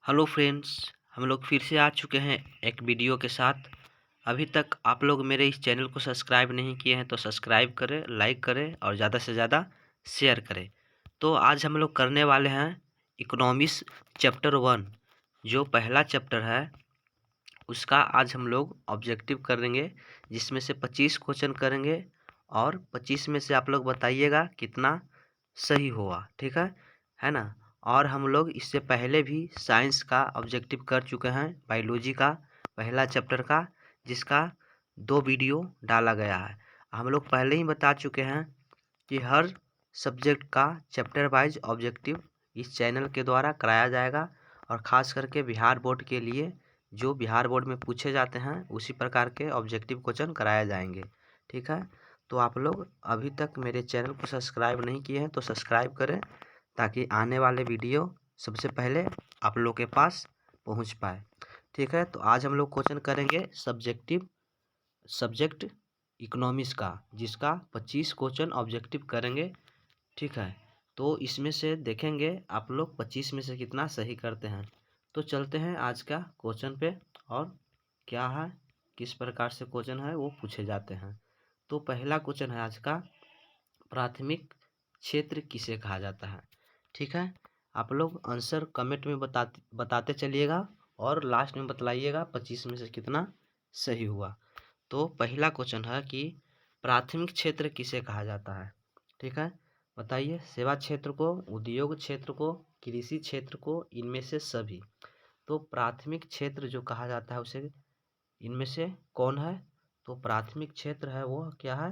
Hello friends, हम लोग फिर से आ चुके हैं एक वीडियो के साथ। अभी तक आप लोग मेरे इस चैनल को सब्सक्राइब नहीं किए हैं तो सब्सक्राइब करें, लाइक करें और ज़्यादा से ज़्यादा शेयर करें। तो आज हम लोग करने वाले हैं इकोनॉमिक्स चैप्टर 1। जो पहला चैप्टर है उसका आज हम लोग ऑब्जेक्टिव करेंगे, जिसमें से 25 क्वेश्चन करेंगे और 25 में से आप लोग बताइएगा कितना सही हुआ। ठीक है ना। और हम लोग इससे पहले भी साइंस का ऑब्जेक्टिव कर चुके हैं, बायोलॉजी का पहला चैप्टर का, जिसका 2 वीडियो डाला गया है। हम लोग पहले ही बता चुके हैं कि हर सब्जेक्ट का चैप्टर वाइज ऑब्जेक्टिव इस चैनल के द्वारा कराया जाएगा, और ख़ास करके बिहार बोर्ड के लिए जो बिहार बोर्ड में पूछे जाते हैं उसी प्रकार के ऑब्जेक्टिव क्वेश्चन कराए जाएंगे। ठीक है। तो आप लोग अभी तक मेरे चैनल को सब्सक्राइब नहीं किए हैं तो सब्सक्राइब करें, ताकि आने वाले वीडियो सबसे पहले आप लोग के पास पहुंच पाए। ठीक है। तो आज हम लोग क्वेश्चन करेंगे सब्जेक्ट इकोनॉमिक्स का, जिसका 25 क्वेश्चन ऑब्जेक्टिव करेंगे। ठीक है। तो इसमें से देखेंगे आप लोग 25 में से कितना सही करते हैं। तो चलते हैं आज का क्वेश्चन पे, और क्या है, किस प्रकार से क्वेश्चन है वो पूछे जाते हैं। तो पहला क्वेश्चन है आज का, प्राथमिक क्षेत्र किसे कहा जाता है। ठीक है। आप लोग आंसर कमेंट में बताते चलिएगा और लास्ट में बतलाइएगा 25 में से कितना सही हुआ। तो पहला क्वेश्चन है कि प्राथमिक क्षेत्र किसे कहा जाता है। ठीक है। बताइए, सेवा क्षेत्र को, उद्योग क्षेत्र को, कृषि क्षेत्र को, इनमें से सभी। तो प्राथमिक क्षेत्र जो कहा जाता है उसे इनमें से कौन है। तो प्राथमिक क्षेत्र है वो क्या है,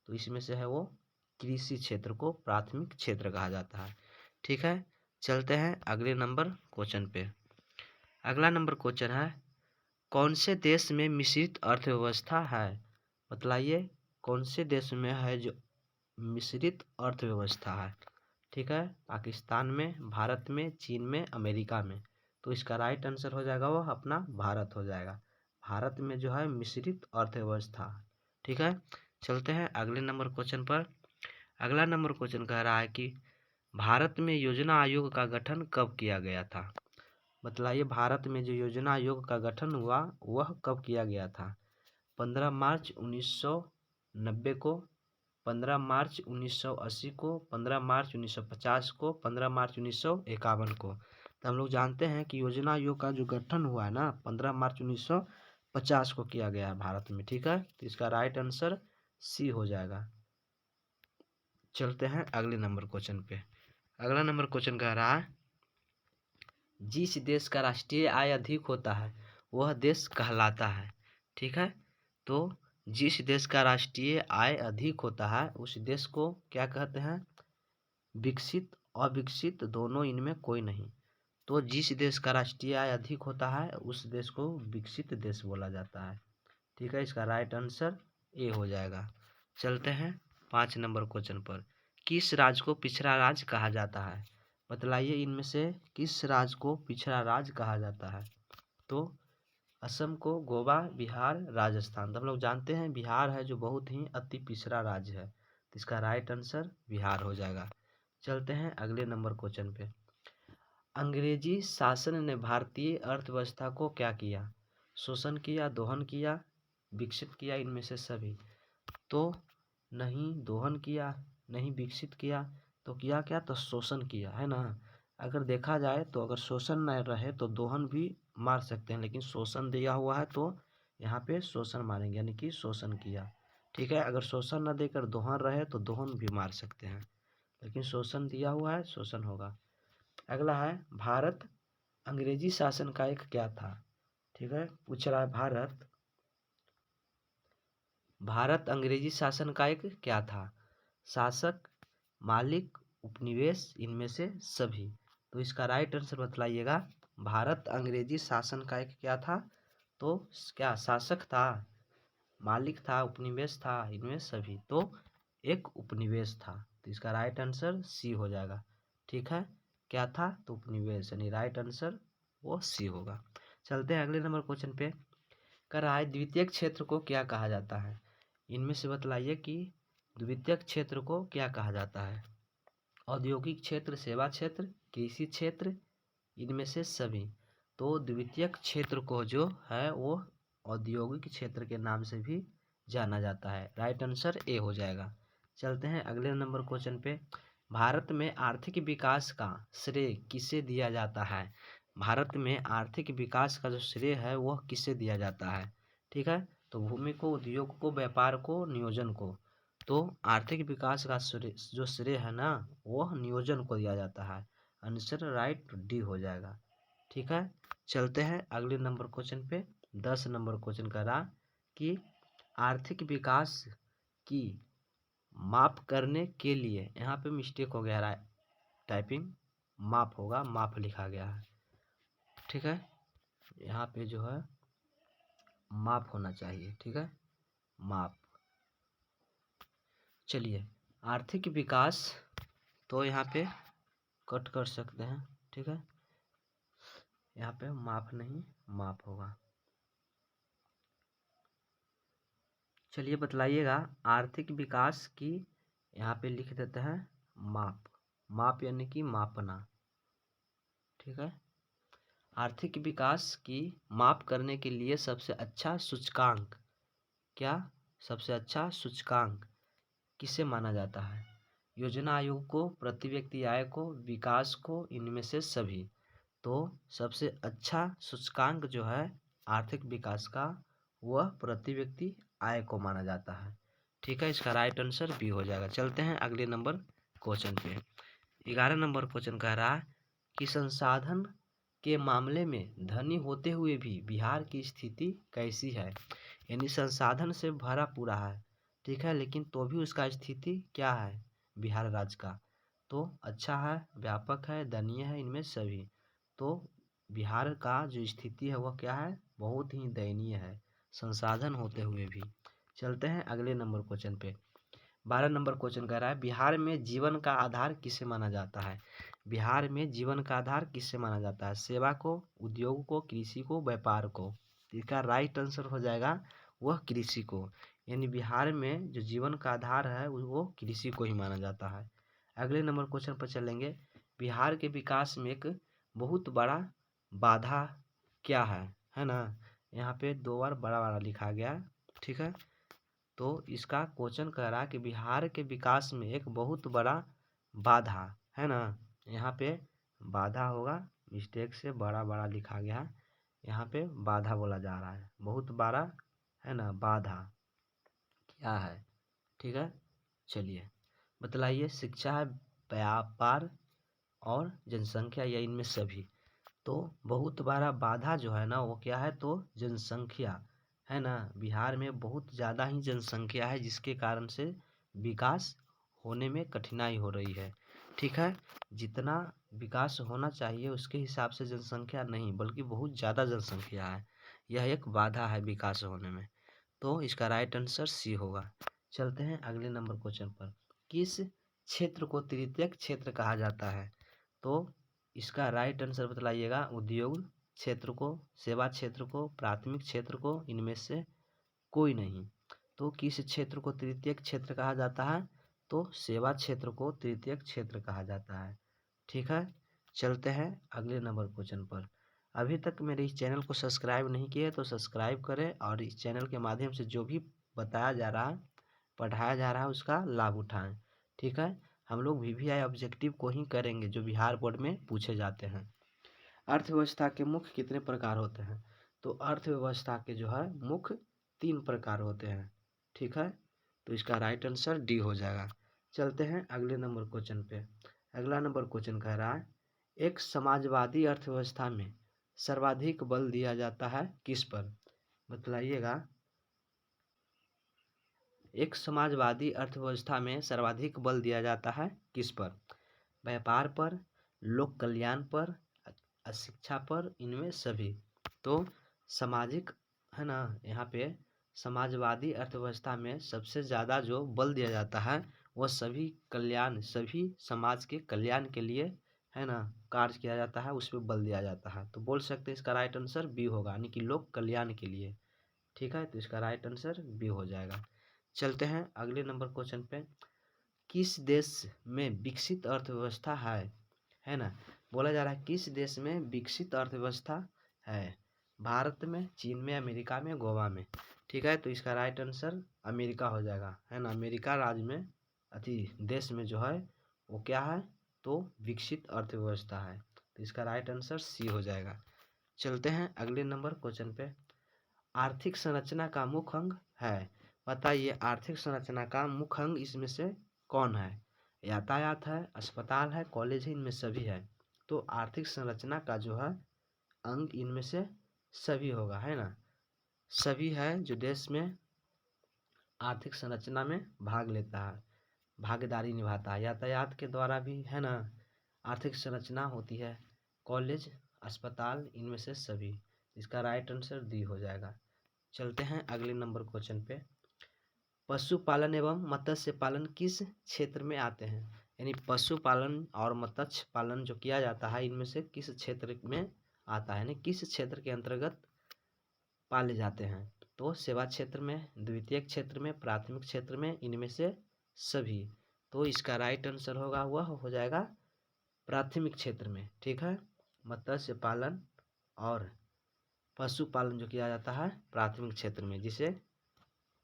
तो इसमें से है वो कृषि क्षेत्र को प्राथमिक क्षेत्र कहा जाता है। ठीक है। चलते हैं अगले नंबर क्वेश्चन पे। अगला नंबर क्वेश्चन है, कौन से देश में मिश्रित अर्थव्यवस्था है। बतलाइए, कौन से देश में है जो मिश्रित अर्थव्यवस्था है। ठीक है। पाकिस्तान में, भारत में, चीन में, अमेरिका में। तो इसका राइट आंसर हो जाएगा वो अपना भारत हो जाएगा। भारत में जो है मिश्रित अर्थव्यवस्था। ठीक है। चलते हैं अगले नंबर क्वेश्चन पर। अगला नंबर क्वेश्चन कह रहा है कि भारत में योजना आयोग का गठन कब किया गया था। बतलाइए, भारत में जो योजना आयोग का गठन हुआ वह कब किया गया था। 15 मार्च 1990 को, 15 मार्च 1980 को, 15 मार्च 1950 को, 15 मार्च 1951 को। तो हम लोग जानते हैं कि योजना आयोग का जो गठन हुआ है ना 15 मार्च 1950 को किया गया है भारत में। ठीक है। तो इसका राइट आंसर सी हो जाएगा। चलते हैं अगले नंबर क्वेश्चन पे। अगला नंबर क्वेश्चन कह रहा है, जिस देश का राष्ट्रीय आय अधिक होता है वह देश कहलाता है। ठीक है। तो जिस देश का राष्ट्रीय आय अधिक होता है उस देश को क्या कहते हैं, विकसित अविकसित दोनों, इनमें कोई नहीं। तो जिस देश का राष्ट्रीय आय अधिक होता है उस देश को विकसित देश बोला जाता है। ठीक है। इसका राइट आंसर ए हो जाएगा। चलते हैं 5 नंबर क्वेश्चन पर। किस राज्य को पिछड़ा राज्य कहा जाता है। बतलाइए, इनमें से किस राज्य को पिछड़ा राज्य कहा जाता है। तो असम को, गोवा, बिहार, राजस्थान। तो हम लोग जानते हैं बिहार है जो बहुत ही अति पिछड़ा राज्य है, तो इसका राइट आंसर बिहार हो जाएगा। चलते हैं अगले नंबर क्वेश्चन पे। अंग्रेजी शासन ने भारतीय अर्थव्यवस्था को क्या किया, शोषण किया, दोहन किया, विकसित किया, इनमें से सभी। तो नहीं दोहन किया, नहीं विकसित किया, तो किया क्या, तो शोषण किया है ना। अगर देखा जाए तो अगर शोषण न रहे तो दोहन भी मार सकते हैं, लेकिन शोषण दिया हुआ है तो यहाँ पे शोषण मारेंगे, यानी कि शोषण किया। ठीक है। अगर शोषण न देकर दोहन रहे तो दोहन भी मार सकते हैं, लेकिन शोषण दिया हुआ है, शोषण होगा। अगला है, भारत अंग्रेजी शासन का एक क्या था। ठीक है। पूछ रहा है भारत अंग्रेजी शासन का एक क्या था। शासक, मालिक, उपनिवेश, इनमें से सभी। तो इसका राइट आंसर बतलाइएगा। भारत अंग्रेजी शासन का एक क्या था, तो क्या शासक था, मालिक था, उपनिवेश था, इनमें सभी। तो एक उपनिवेश था। तो इसका राइट आंसर सी हो जाएगा। ठीक है। क्या था, तो उपनिवेश, यानी राइट आंसर वो सी होगा। चलते हैं अगले नंबर क्वेश्चन पे। कर रहा है, द्वितीयक क्षेत्र को क्या कहा जाता है। इनमें से बतलाइए कि द्वितीयक क्षेत्र को क्या कहा जाता है। औद्योगिक क्षेत्र, सेवा क्षेत्र, कृषि क्षेत्र, इनमें से सभी। तो द्वितीयक क्षेत्र को जो है वो औद्योगिक क्षेत्र के नाम से भी जाना जाता है। राइट आंसर ए हो जाएगा। चलते हैं अगले नंबर क्वेश्चन पे। भारत में आर्थिक विकास का श्रेय किसे दिया जाता है? भारत में आर्थिक विकास का जो श्रेय है वह किसे दिया जाता है? ठीक है, तो भूमि को, उद्योग को, व्यापार को, नियोजन को। तो आर्थिक विकास का जो श्रेय है ना वह नियोजन को दिया जाता है। आंसर राइट डी हो जाएगा। ठीक है, चलते हैं अगले नंबर क्वेश्चन पे। 10 नंबर क्वेश्चन कह रहा कि आर्थिक विकास की माप करने के लिए, यहाँ पे मिस्टेक हो गया है, टाइपिंग माप होगा, माप लिखा गया है। ठीक है, यहाँ पे जो है माप होना चाहिए। ठीक है, माप। चलिए, आर्थिक विकास तो यहाँ पे कट कर सकते हैं। ठीक है, यहाँ पे माप नहीं माप होगा। चलिए बतलाइएगा, आर्थिक विकास की यहाँ पे लिख देते हैं माप। माप यानी कि मापना। ठीक है, आर्थिक विकास की माप करने के लिए सबसे अच्छा सूचकांक क्या, सबसे अच्छा सूचकांक किसे माना जाता है? योजना आयोग को, प्रति व्यक्ति आय को, विकास को, इनमें से सभी। तो सबसे अच्छा सूचकांक जो है आर्थिक विकास का वह प्रति व्यक्ति आय को माना जाता है। ठीक है, इसका राइट आंसर बी हो जाएगा। चलते हैं अगले नंबर क्वेश्चन पे। 11 नंबर क्वेश्चन कह रहा है कि संसाधन के मामले में धनी होते हुए भी बिहार की स्थिति कैसी है? यानी संसाधन से भरा पूरा है, ठीक है, लेकिन तो भी उसका स्थिति क्या है बिहार राज्य का? तो अच्छा है, व्यापक है, दयनीय है, इनमें सभी। तो बिहार का जो स्थिति है वह क्या है? बहुत ही दयनीय है, संसाधन होते हुए भी। चलते हैं अगले नंबर क्वेश्चन पे। 12 नंबर क्वेश्चन कह रहा है बिहार में जीवन का आधार किसे माना जाता है? बिहार में जीवन का आधार किससे माना जाता है? सेवा को, उद्योग को, कृषि को, व्यापार को। इसका राइट आंसर हो जाएगा वह कृषि को। यानी बिहार में जो जीवन का आधार है वो कृषि को ही माना जाता है। अगले नंबर क्वेश्चन पर चलेंगे। बिहार के विकास में एक बहुत बड़ा बाधा क्या है ना? यहाँ पे 2 बार बड़ा बड़ा लिखा गया। ठीक है, तो इसका क्वेश्चन कह रहा है कि बिहार के विकास में एक बहुत बड़ा बाधा है ना, यहाँ पे बाधा होगा, मिस्टेक से बड़ा बड़ा लिखा गया है, यहाँ पे बाधा बोला जा रहा है, बहुत बड़ा है ना, बाधा क्या है? ठीक है, चलिए बतलाइए। शिक्षा है, व्यापार और जनसंख्या या इनमें सभी। तो बहुत बड़ा बाधा जो है ना वो क्या है? तो जनसंख्या है ना। बिहार में बहुत ज़्यादा ही जनसंख्या है जिसके कारण से विकास होने में कठिनाई हो रही है। ठीक है, जितना विकास होना चाहिए उसके हिसाब से जनसंख्या नहीं बल्कि बहुत ज़्यादा जनसंख्या है, यह एक बाधा है विकास होने में। तो इसका राइट आंसर सी होगा। चलते हैं अगले नंबर क्वेश्चन पर। किस क्षेत्र को तृतीयक क्षेत्र कहा जाता है? तो इसका राइट आंसर बतलाइएगा। उद्योग क्षेत्र को, सेवा क्षेत्र को, प्राथमिक क्षेत्र को, इनमें से कोई नहीं। तो किस क्षेत्र को तृतीयक क्षेत्र कहा जाता है? तो सेवा क्षेत्र को तृतीयक क्षेत्र कहा जाता है। ठीक है, चलते हैं अगले नंबर क्वेश्चन पर। अभी तक मेरे इस चैनल को सब्सक्राइब नहीं किए तो सब्सक्राइब करें और इस चैनल के माध्यम से जो भी बताया जा रहा है, पढ़ाया जा रहा है उसका लाभ उठाएं। ठीक है, हम लोग वीवीआई ऑब्जेक्टिव को ही करेंगे जो बिहार बोर्ड में पूछे जाते हैं। अर्थव्यवस्था के मुख्य कितने प्रकार होते हैं? तो अर्थव्यवस्था के जो है मुख्य 3 प्रकार होते हैं। ठीक है, तो इसका राइट आंसर डी हो जाएगा। चलते हैं अगले नंबर क्वेश्चन पे। अगला नंबर क्वेश्चन कह रहा है एक समाजवादी अर्थव्यवस्था में सर्वाधिक बल दिया जाता है किस पर? बतलाइएगा। एक समाजवादी अर्थव्यवस्था में सर्वाधिक बल दिया जाता है किस पर? व्यापार पर, लोक कल्याण पर, शिक्षा पर, इनमें सभी। तो सामाजिक है ना, यहाँ पे समाजवादी अर्थव्यवस्था में सबसे ज़्यादा जो बल दिया जाता है वह सभी कल्याण, सभी समाज के कल्याण के लिए है ना कार्य किया जाता है, उस पर बल दिया जाता है। तो बोल सकते हैं इसका राइट आंसर बी होगा, यानी कि लोक कल्याण के लिए। ठीक है, तो इसका राइट आंसर बी हो जाएगा। चलते हैं अगले नंबर क्वेश्चन पे। किस देश में विकसित अर्थव्यवस्था है ना? बोला जा रहा है किस देश में विकसित अर्थव्यवस्था है? भारत में, चीन में, अमेरिका में, गोवा में। ठीक है, तो इसका राइट आंसर अमेरिका हो जाएगा, है ना। अमेरिका राज्य में देश में जो है वो क्या है, तो विकसित अर्थव्यवस्था है। तो इसका राइट आंसर सी हो जाएगा। चलते हैं अगले नंबर क्वेश्चन पे। आर्थिक संरचना का मुख्य अंग है। बताइए आर्थिक संरचना का मुख्य अंग इसमें से कौन है? यातायात है, अस्पताल है, कॉलेज है, इनमें सभी है। तो आर्थिक संरचना का जो है अंग इनमें से सभी होगा, है ना। सभी है जो देश में आर्थिक संरचना में भाग लेता है, भागीदारी निभाता है। यातायात के द्वारा भी, है ना, आर्थिक संरचना होती है। कॉलेज, अस्पताल, इनमें से सभी। इसका राइट आंसर डी हो जाएगा। चलते हैं अगले नंबर क्वेश्चन पे। पशुपालन एवं मत्स्य पालन किस क्षेत्र में आते हैं? यानी पशुपालन और मत्स्य पालन जो किया जाता है इनमें से किस क्षेत्र में आता है, यानी किस क्षेत्र के अंतर्गत पाले जाते हैं? तो सेवा क्षेत्र में, द्वितीयक क्षेत्र में, प्राथमिक क्षेत्र में, इनमें से सभी। तो इसका राइट आंसर होगा वह हो जाएगा प्राथमिक क्षेत्र में। ठीक है, मत्स्य पालन और पशुपालन जो किया जाता है प्राथमिक क्षेत्र में, जिसे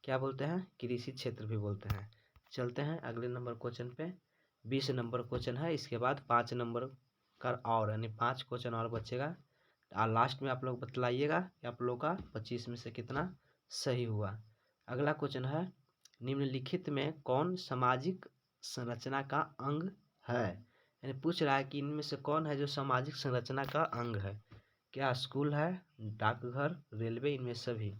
क्या बोलते हैं, कृषि क्षेत्र भी बोलते हैं। चलते हैं अगले नंबर क्वेश्चन पे। 20 नंबर क्वेश्चन है, इसके बाद 5 नंबर का और यानी 5 क्वेश्चन और बचेगा। लास्ट में आप लोग बतलाइएगा कि आप लोग का 25 में से कितना सही हुआ। अगला क्वेश्चन है, निम्नलिखित में कौन सामाजिक संरचना का अंग है? यानी पूछ रहा है कि इनमें से कौन है जो सामाजिक संरचना का अंग है। क्या स्कूल है, डाकघर, रेलवे, इनमें सभी।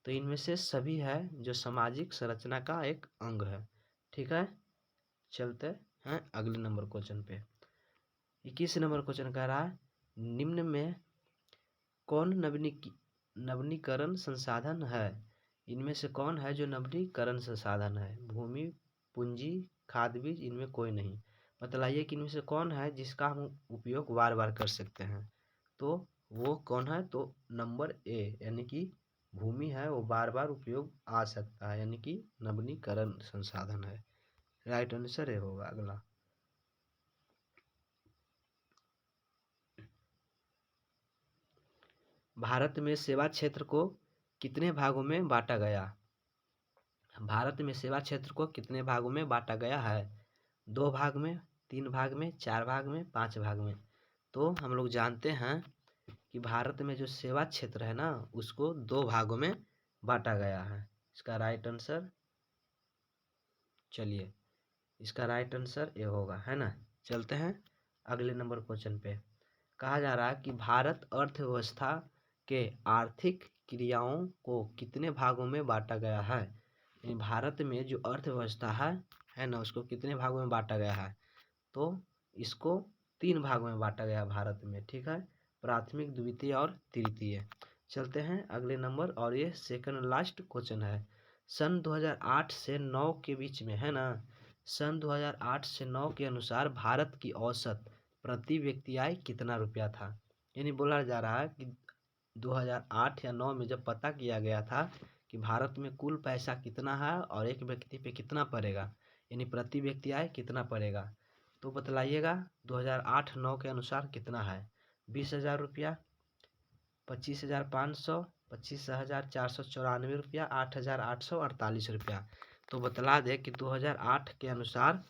तो इनमें से सभी है जो सामाजिक संरचना का एक अंग है। ठीक है, चलते हैं अगले नंबर क्वेश्चन पे। 21 नंबर क्वेश्चन कह रहा है, निम्न में कौन नवीनीकरण संसाधन है? इनमें से कौन है जो नवीनीकरण संसाधन है? भूमि, पूंजी, खाद बीज, इनमें कोई नहीं। बतलाइए कि इनमें से कौन है जिसका हम उपयोग बार बार कर सकते हैं। तो वो कौन है, तो नंबर ए यानी कि भूमि है, वो बार बार उपयोग आ सकता है, यानी कि नवीनीकरण संसाधन है। राइट आंसर ए होगा अगला। भारत में सेवा क्षेत्र को कितने भागों में बांटा गया? भारत में सेवा क्षेत्र को कितने भागों में बांटा गया है? 2 भाग में, 3 भाग में, 4 भाग में, 5 भाग में। तो हम लोग जानते हैं कि भारत में जो सेवा क्षेत्र है ना उसको 2 भागों में बांटा गया है। इसका राइट आंसर, चलिए इसका राइट आंसर ये होगा, है ना। चलते हैं अगले नंबर क्वेश्चन पे। कहा जा रहा है कि भारत अर्थव्यवस्था के आर्थिक क्रियाओं को कितने भागों में बांटा गया है? यानी भारत में जो अर्थव्यवस्था है ना, उसको कितने भागों में बांटा गया है? तो इसको 3 भागों में बांटा गया भारत में। ठीक है, प्राथमिक, द्वितीय और तृतीय। चलते हैं अगले नंबर, और ये सेकंड लास्ट क्वेश्चन है। सन 2008 से 9 के बीच में, है ना, सन 2008 से 9 के अनुसार भारत की औसत प्रति व्यक्ति आय कितना रुपया था? यानी बोला जा रहा है कि 2008 या 9 में जब पता किया गया था कि भारत में कुल पैसा कितना है और एक व्यक्ति पे कितना पड़ेगा, यानी प्रति व्यक्ति आय कितना पड़ेगा, तो बतलाइएगा 2008-9 के अनुसार कितना है। 20,000 रुपया, 25,500, 25,494 रुपया, 8,848 रुपया। तो बतला दे कि 2008 के अनुसार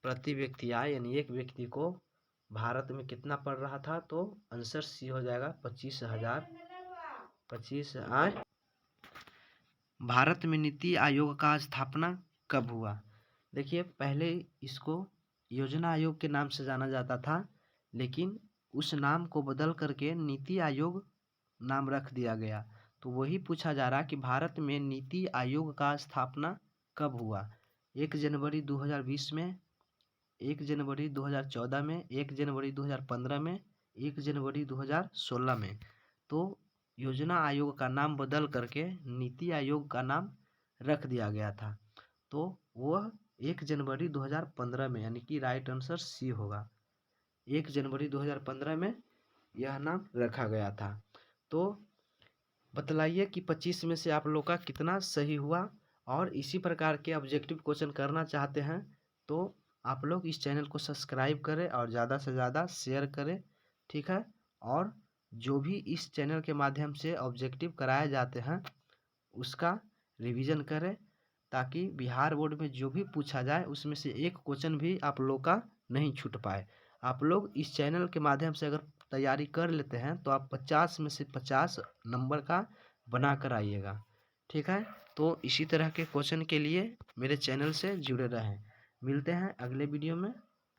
प्रति व्यक्ति आय यानी एक व्यक्ति को भारत में कितना पड़ रहा था, तो आंसर सी हो जाएगा 25,000। 25 आय। भारत में नीति आयोग का स्थापना कब हुआ? देखिए पहले इसको योजना आयोग के नाम से जाना जाता था, लेकिन उस नाम को बदल करके नीति आयोग नाम रख दिया गया। तो वही पूछा जा रहा कि भारत में नीति आयोग का स्थापना कब हुआ? 1 जनवरी 2020 में, 1 जनवरी 2014 में, 1 जनवरी 2015 में, 1 जनवरी 2016 में। तो योजना आयोग का नाम बदल करके नीति आयोग का नाम रख दिया गया था। तो वह 1 जनवरी 2015 में, यानी कि राइट आंसर सी होगा। 1 जनवरी 2015 में यह नाम रखा गया था। तो बतलाइए कि 25 में से आप लोग का कितना सही हुआ। और इसी प्रकार के ऑब्जेक्टिव क्वेश्चन करना चाहते हैं तो आप लोग इस चैनल को सब्सक्राइब करें और ज़्यादा से ज़्यादा शेयर करें। ठीक है, और जो भी इस चैनल के माध्यम से ऑब्जेक्टिव कराए जाते हैं उसका रिवीजन करें, ताकि बिहार बोर्ड में जो भी पूछा जाए उसमें से एक क्वेश्चन भी आप लोग का नहीं छूट पाए। आप लोग इस चैनल के माध्यम से अगर तैयारी कर लेते हैं तो आप 50 में से 50 नंबर का बना कर आइएगा। ठीक है, तो इसी तरह के क्वेश्चन के लिए मेरे चैनल से जुड़े रहें। मिलते हैं अगले वीडियो में।